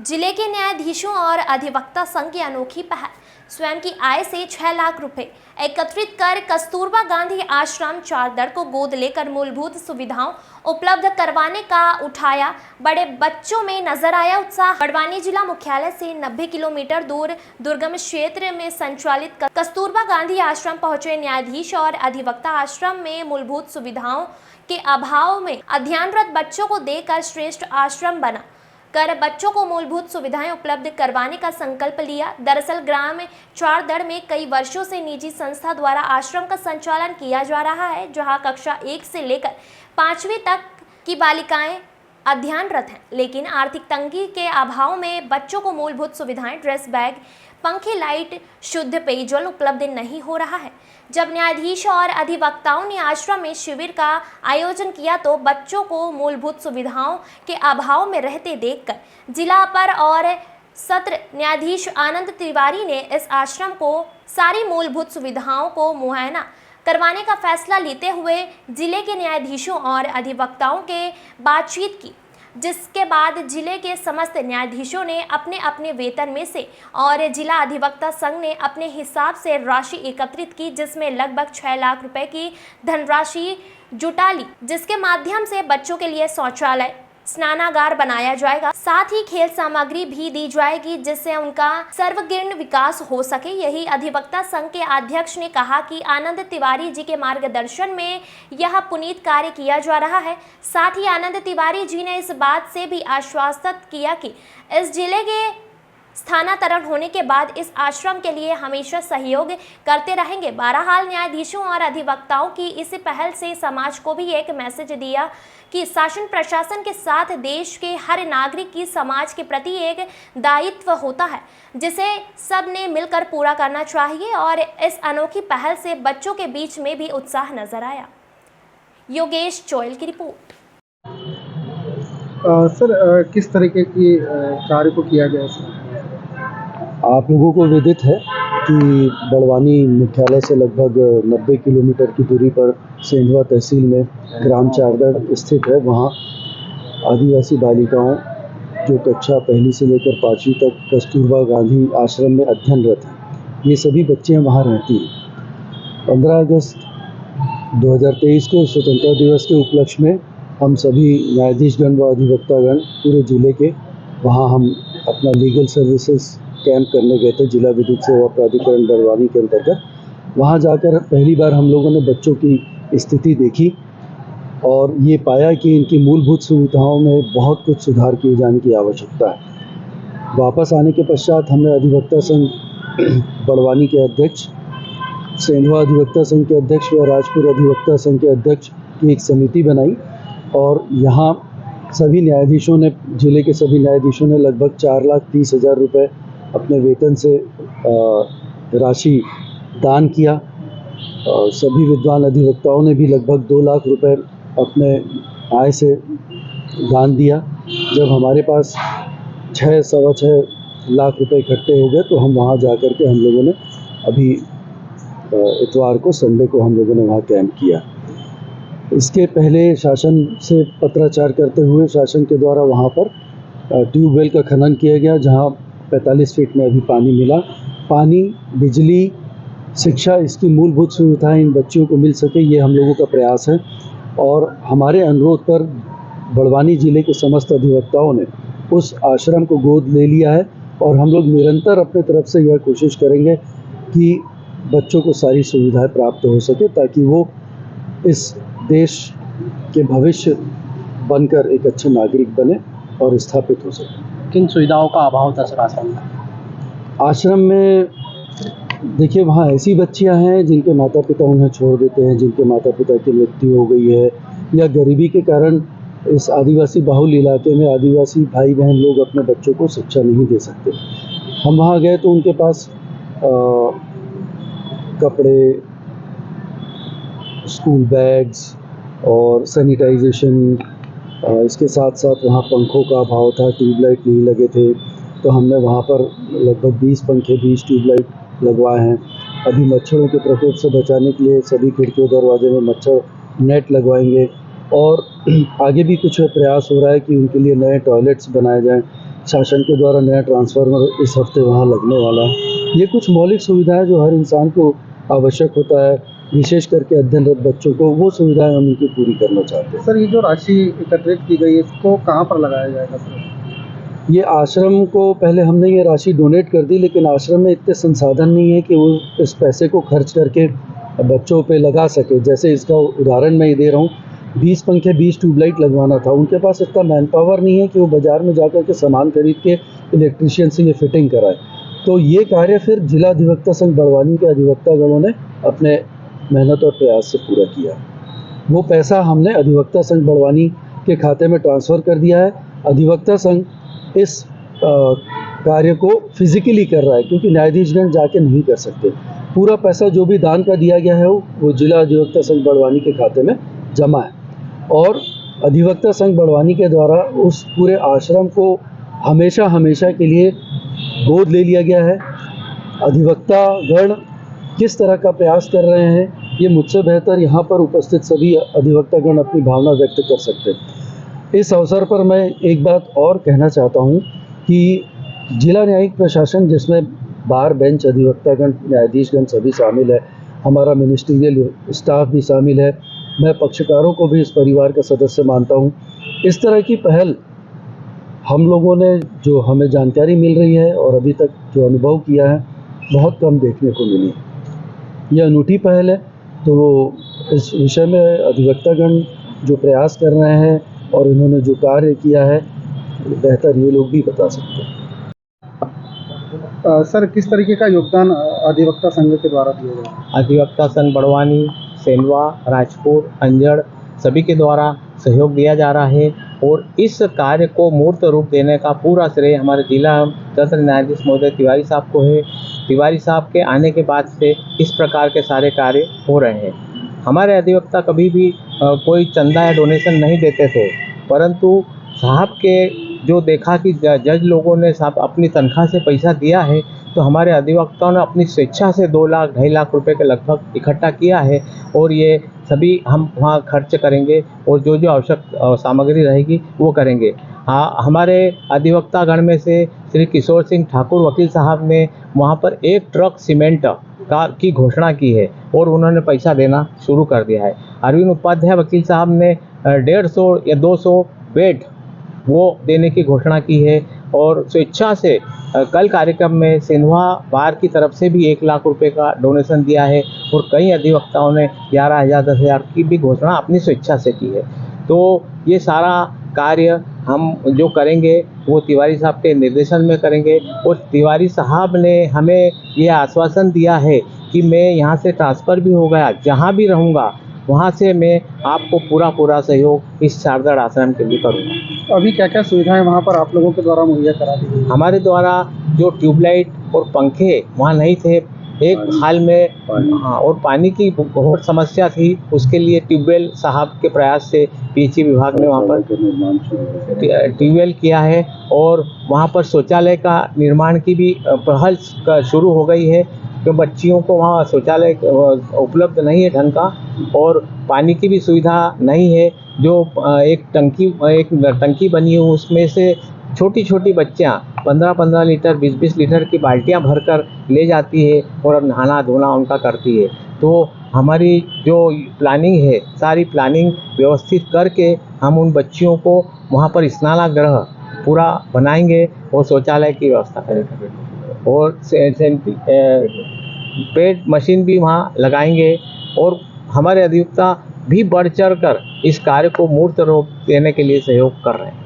जिले के न्यायाधीशों और अधिवक्ता संघ की अनोखी पहल स्वयं की आय से 6 लाख रुपए एकत्रित कर कस्तूरबा गांधी आश्रम चारदड़ को गोद लेकर मूलभूत सुविधाओं उपलब्ध करवाने का उठाया। बड़े बच्चों में नजर आया उत्साह। बड़वानी जिला मुख्यालय से 90 किलोमीटर दूर दुर्गम क्षेत्र में संचालित कस्तूरबा गांधी आश्रम पहुंचे न्यायाधीश और अधिवक्ता आश्रम में मूलभूत सुविधाओं के अभाव में अध्ययनरत बच्चों को देकर श्रेष्ठ आश्रम बना कर बच्चों को मूलभूत सुविधाएं उपलब्ध करवाने का संकल्प लिया। दरअसल ग्राम चारदड़ में कई वर्षों से निजी संस्था द्वारा आश्रम का संचालन किया जा रहा है, जहां कक्षा 1 से लेकर 5वीं तक की बालिकाएं अध्ययनरत हैं, लेकिन आर्थिक तंगी के अभाव में बच्चों को मूलभूत सुविधाएं ड्रेस बैग, पंखे, लाइट, शुद्ध पेयजल उपलब्ध नहीं हो रहा है। जब न्यायाधीश और अधिवक्ताओं ने आश्रम में शिविर का आयोजन किया तो बच्चों को मूलभूत सुविधाओं के अभाव में रहते देखकर जिला अपर और सत्र न्यायाधीश आनंद तिवारी ने इस आश्रम को सारी मूलभूत सुविधाओं को मुहैया करवाने का फैसला लेते हुए जिले के न्यायाधीशों और अधिवक्ताओं के बातचीत की, जिसके बाद जिले के समस्त न्यायाधीशों ने अपने अपने वेतन में से और जिला अधिवक्ता संघ ने अपने हिसाब से राशि एकत्रित की, जिसमें लगभग 6 लाख रुपए की धनराशि जुटा ली, जिसके माध्यम से बच्चों के लिए शौचालय, स्नानागार बनाया जाएगा, साथ ही खेल सामग्री भी दी जाएगी, जिससे उनका सर्वग्रीण विकास हो सके। यही अधिवक्ता संघ के अध्यक्ष ने कहा कि आनंद तिवारी जी के मार्गदर्शन में यह पुनीत कार्य किया जा रहा है। साथ ही आनंद तिवारी जी ने इस बात से भी आश्वस्त किया कि इस जिले के स्थानांतरण होने के बाद इस आश्रम के लिए हमेशा सहयोग करते रहेंगे। बहरहाल न्यायाधीशों और अधिवक्ताओं की इस पहल से समाज को भी एक मैसेज दिया कि शासन प्रशासन के साथ देश के हर नागरिक की समाज के प्रति एक दायित्व होता है, जिसे सब ने मिलकर पूरा करना चाहिए। और इस अनोखी पहल से बच्चों के बीच में भी उत्साह नजर आया। योगेश चोयल की रिपोर्ट। सर, किस तरीके की कार्य को किया गया सर? आप लोगों को विदित है कि बड़वानी मुख्यालय से लगभग 90 किलोमीटर की दूरी पर सेंधवा तहसील में ग्राम चारदड़ स्थित है। वहाँ आदिवासी बालिकाओं जो कक्षा 1 से लेकर 5वीं तक कस्तूरबा गांधी आश्रम में अध्ययनरत हैं, ये सभी बच्चे वहाँ रहती हैं। 15 अगस्त 2023 को स्वतंत्रता दिवस के उपलक्ष्य में हम सभी न्यायाधीशगण व अधिवक्तागण पूरे जिले के वहाँ हम अपना लीगल सर्विसेज कैंप करने गए थे जिला विधिक सेवा प्राधिकरण बड़वानी के अंतर्गत। वहाँ जाकर पहली बार हम लोगों ने बच्चों की स्थिति देखी और ये पाया कि इनकी मूलभूत सुविधाओं में बहुत कुछ सुधार किए जाने की आवश्यकता है। वापस आने के पश्चात हमने अधिवक्ता संघ बड़वानी के अध्यक्ष, सेंधवा अधिवक्ता संघ के अध्यक्ष व राजपुर अधिवक्ता संघ के अध्यक्ष की एक समिति बनाई और यहाँ सभी न्यायाधीशों ने, जिले के सभी न्यायाधीशों ने लगभग 4,30,000 रुपये अपने वेतन से राशि दान किया। सभी विद्वान अधिवक्ताओं ने भी लगभग 2 लाख रुपए अपने आय से दान दिया। जब हमारे पास 6-6.25 लाख रुपए इकट्ठे हो गए तो हम वहाँ जा कर के हम लोगों ने अभी इतवार को, संडे को हम लोगों ने वहाँ कैंप किया। इसके पहले शासन से पत्राचार करते हुए शासन के द्वारा वहाँ पर ट्यूबवेल का खनन किया गया, जहाँ 45 फीट में अभी पानी मिला। पानी, बिजली, शिक्षा, इसकी मूलभूत सुविधाएं इन बच्चों को मिल सके, ये हम लोगों का प्रयास है। और हमारे अनुरोध पर बड़वानी जिले के समस्त अधिवक्ताओं ने उस आश्रम को गोद ले लिया है और हम लोग निरंतर अपने तरफ से यह कोशिश करेंगे कि बच्चों को सारी सुविधाएं प्राप्त हो सके, ताकि वो इस देश के भविष्य बनकर एक अच्छे नागरिक बने और स्थापित हो सके। किन सुविधाओं का अभाव था सर आश्रम में? आश्रम में देखिए, वहाँ ऐसी बच्चियाँ हैं जिनके माता पिता उन्हें छोड़ देते हैं, जिनके माता पिता की मृत्यु हो गई है या गरीबी के कारण इस आदिवासी बाहुल इलाके में आदिवासी भाई बहन लोग अपने बच्चों को शिक्षा नहीं दे सकते। हम वहाँ गए तो उनके पास कपड़े, स्कूल बैग्स और सैनिटाइजेशन, इसके साथ साथ वहाँ पंखों का अभाव था, ट्यूबलाइट नहीं लगे थे, तो हमने वहाँ पर लगभग 20 पंखे, 20 ट्यूबलाइट लगवाए हैं। अभी मच्छरों के प्रकोप से बचाने के लिए सभी खिड़कियों दरवाजे में मच्छर नेट लगवाएंगे और आगे भी कुछ प्रयास हो रहा है कि उनके लिए नए टॉयलेट्स बनाए जाएं, शासन के द्वारा नया ट्रांसफार्मर इस हफ्ते वहाँ लगने वाला है। ये कुछ मौलिक सुविधाएं जो हर इंसान को आवश्यक होता है, विशेष करके अध्ययनरत बच्चों को, वो सुविधाएं हम इनकी पूरी करना चाहते हैं। सर, ये जो राशि एकत्रित की गई है इसको कहाँ पर लगाया जाएगा सर? ये आश्रम को पहले हमने ये राशि डोनेट कर दी, लेकिन आश्रम में इतने संसाधन नहीं है कि वो इस पैसे को खर्च करके बच्चों पे लगा सके। जैसे इसका उदाहरण मैं ये दे रहा हूँ, 20 पंखे 20 ट्यूबलाइट लगवाना था, उनके पास इतना मैन पावर नहीं है कि वो बाज़ार में जाकर के सामान खरीद के इलेक्ट्रीशियन से ये फिटिंग कराए। तो ये कार्य फिर जिला अधिवक्ता संघ बड़वानी के अधिवक्तागणों ने अपने मेहनत और प्रयास से पूरा किया। वो पैसा हमने अधिवक्ता संघ बड़वानी के खाते में ट्रांसफ़र कर दिया है। अधिवक्ता संघ इस कार्य को फिजिकली कर रहा है, क्योंकि न्यायाधीशगण जाके नहीं कर सकते। पूरा पैसा जो भी दान का दिया गया है वो जिला अधिवक्ता संघ बड़वानी के खाते में जमा है, और अधिवक्ता संघ बड़वानी के द्वारा उस पूरे आश्रम को हमेशा हमेशा के लिए गोद ले लिया गया है। अधिवक्ता गण किस तरह का प्रयास कर रहे हैं, ये मुझसे बेहतर यहाँ पर उपस्थित सभी अधिवक्ता गण अपनी भावना व्यक्त कर सकते हैं। इस अवसर पर मैं एक बात और कहना चाहता हूँ कि जिला न्यायिक प्रशासन, जिसमें बार बेंच अधिवक्तागण, न्यायाधीशगण सभी शामिल है, हमारा मिनिस्ट्रियल स्टाफ भी शामिल है, मैं पक्षकारों को भी इस परिवार का सदस्य मानता हूँ। इस तरह की पहल हम लोगों ने, जो हमें जानकारी मिल रही है और अभी तक जो अनुभव किया है, बहुत कम देखने को मिली। ये अनूठी पहल है, तो इस विषय में अधिवक्तागण जो प्रयास कर रहे हैं और इन्होंने जो कार्य किया है, बेहतर ये लोग भी बता सकते हैं। सर, किस तरीके का योगदान अधिवक्ता संघ के द्वारा दिया गया? अधिवक्ता संघ बड़वानी, सेंधवा, राजपुर, अंजड़ सभी के द्वारा सहयोग दिया जा रहा है, और इस कार्य को मूर्त रूप देने का पूरा श्रेय हमारे जिला सत्र न्यायाधीश महोदय तिवारी साहब को है। तिवारी साहब के आने के बाद से इस प्रकार के सारे कार्य हो रहे हैं। हमारे अधिवक्ता कभी भी कोई चंदा या डोनेशन नहीं देते थे, परंतु साहब के जो देखा कि जज लोगों ने साहब अपनी तनख्वाह से पैसा दिया है, तो हमारे अधिवक्ताओं ने अपनी स्वेच्छा से 2 लाख 2.5 लाख रुपए के लगभग इकट्ठा किया है, और ये सभी हम वहाँ खर्च करेंगे और जो जो आवश्यक सामग्री रहेगी वो करेंगे। हाँ, हमारे अधिवक्तागण में से श्री किशोर सिंह ठाकुर वकील साहब ने वहाँ पर 1 ट्रक सीमेंट की घोषणा की है और उन्होंने पैसा देना शुरू कर दिया है। अरविंद उपाध्याय वकील साहब ने 150 या 200 बेड वो देने की घोषणा की है, और स्वेच्छा से कल कार्यक्रम में सिन्हा बार की तरफ से भी 1 लाख रुपए का डोनेशन दिया है, और कई अधिवक्ताओं ने 11,000 10,000 की भी घोषणा अपनी स्वेच्छा से की है। तो ये सारा कार्य हम जो करेंगे वो तिवारी साहब के निर्देशन में करेंगे, और तिवारी साहब ने हमें ये आश्वासन दिया है कि मैं यहाँ से ट्रांसफ़र भी हो गया, जहाँ भी रहूँगा वहाँ से मैं आपको पूरा सहयोग इस शारदा आश्रम के लिए करूँगा। अभी क्या क्या सुविधाएं वहाँ पर आप लोगों के द्वारा मुहैया करा दी गई? हमारे द्वारा जो ट्यूबलाइट और पंखे वहाँ नहीं थे, एक हाल में, हाँ, और पानी की बहुत समस्या थी, उसके लिए ट्यूबवेल साहब के प्रयास से पीएचई विभाग ने वहाँ पर ट्यूबवेल किया है, और वहाँ पर शौचालय का निर्माण की भी पहल शुरू हो गई है, तो बच्चियों को वहाँ शौचालय उपलब्ध नहीं है ढंग का, और पानी की भी सुविधा नहीं है। जो एक टंकी बनी है, उसमें से छोटी छोटी बच्चियाँ 15-15 लीटर 20-20 लीटर की बाल्टियाँ भरकर ले जाती है और नहाना धोना उनका करती है। तो हमारी जो प्लानिंग है, सारी प्लानिंग व्यवस्थित करके हम उन बच्चियों को वहाँ पर स्नानागृह पूरा बनाएंगे और शौचालय की व्यवस्था करेंगे, और पेड मशीन भी वहाँ लगाएंगे, और हमारे अधिवक्ता भी बढ़ चढ़ कर इस कार्य को मूर्त रूप देने के लिए सहयोग कर रहे हैं।